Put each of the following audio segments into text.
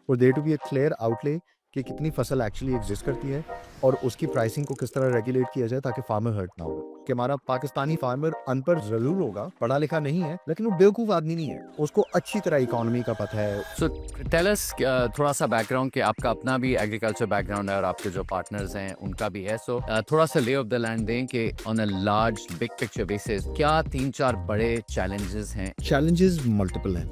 For there to be a clear outlay कि कितनी फसल एक्चुअली एग्जिस्ट करती है और उसकी प्राइसिंग को किस तरह रेगुलेट किया जाए ताकि फार्मर हर्ट ना हो। कि हमारा पाकिस्तानी फार्मर अनपढ़ जरूर होगा, पढ़ा लिखा नहीं है, लेकिन वो बेवकूफ आदमी नहीं है, उसको अच्छी तरह इकोनॉमी का पता है। सो टेल अस थोड़ा सा बैकग्राउंड कि आपका अपना भी एग्रीकल्चर बैकग्राउंड है और आपके जो पार्टनर्स हैं उनका भी है। सो थोड़ा सा ले ऑफ द लैंड दें कि on a large big picture basis क्या 3-4 बड़े चैलेंजेस हैं? चैलेंजेस मल्टीपल हैं,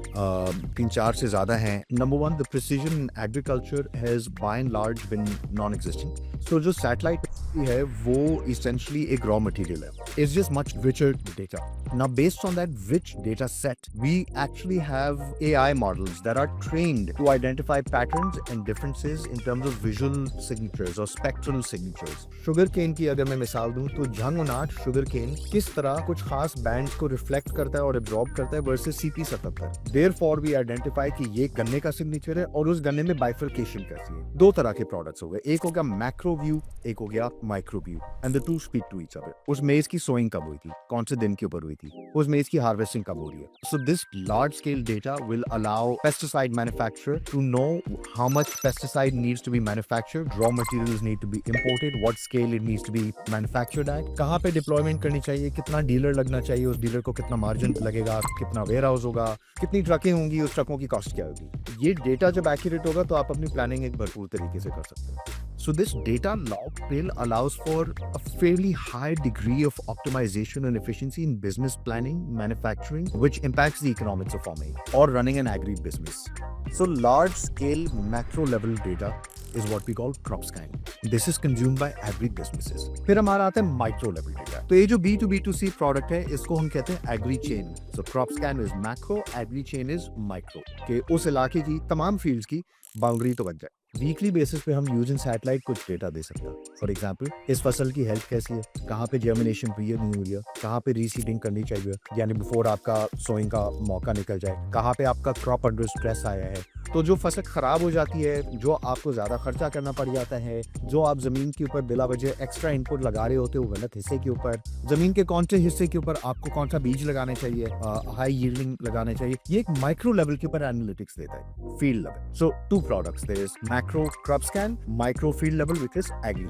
3-4 से ज़्यादा हैं। Number one, the precision in agriculture has by and large been non existing. So जो सैटेलाइट है वो इसेंशली एक रॉ मटेरियल है, it's just much richer data. Now based on that rich data set we actually have AI models that are trained to identify patterns and differences in terms of visual signatures or spectral signatures. Sugar cane की अगर मैं मिसाल दूं तो झंगनाट sugar cane किस तरह कुछ खास बैंड्स को रिफ्लेक्ट करता है और एब्जॉर्ब करता है versus CP77। Therefore we identify कि ये गन्ने का सिग्नेचर है और उस गन्ने में बाइफरकेशन कैसी है। दो तरह के प्रोडक्ट्स हो गए, एक हो गया मैक्रो व्यू, एक हो गया micro view, and the two speak to each other. उस मेज की सोइंग कब हुई थी, कौन से दिन के ऊपर हुई थी, उस मेज की हार्वेस्टिंग कब हो रही है। So this large scale data will allow pesticide manufacturer to know how much pesticide needs to be manufactured, raw materials need to be imported, what scale it needs to be manufactured at, कहाँ पे deployment करनी चाहिए, कितना dealer लगना चाहिए, उस dealer को कितना मार्जिन लगेगा, कितना वेयर हाउस होगा, कितनी ट्रकें होंगी, उस ट्रकों की कॉस्ट क्या होगी। ये डेटा जब एक्यूरेट होगा तो आप अपनी प्लानिंग एक भरपूर तरीके से कर सकते हैं। So this data log trail allows for a fairly high degree of optimization and efficiency in business planning, manufacturing, which impacts the economics of farming or running an agri business. So large scale macro level data is what we call crop scan. This is consumed by agri businesses. फिर हमारा आता है micro level data. तो ये जो B2B2C product है इसको हम कहते हैं agri chain. So crop scan is macro, agri chain is micro. कि उस इलाके की तमाम फील्ड्स की बाउंड्री तो बन जाए। वीकली बेसिस पे हम यूजिंग सैटेलाइट कुछ डेटा दे सकते हैं। फॉर एग्जांपल, इस फसल की हेल्थ कैसी है, कहाँ पे जर्मिनेशन हुई है, नहीं हुई है, कहाँ पे रीसीडिंग करनी चाहिए यानी बिफोर आपका सोइंग का मौका निकल जाए, कहाँ पे आपका क्रॉप अंडर स्ट्रेस आया है। तो जो फसल खराब हो जाती है, जो आपको ज्यादा खर्चा करना पड़ जाता है, जो आप जमीन के ऊपर बिला वजह एक्स्ट्रा इनपुट लगा रहे होते हो गलत हिस्से के ऊपर, जमीन के कौन से हिस्से के ऊपर आपको कौन सा बीज लगाने चाहिए, हाई यील्डिंग लगाने चाहिए, ये एक माइक्रो लेवल के ऊपर एनालिटिक्स देता है, field level. So two products, there is macro crop scan, micro field level which is agree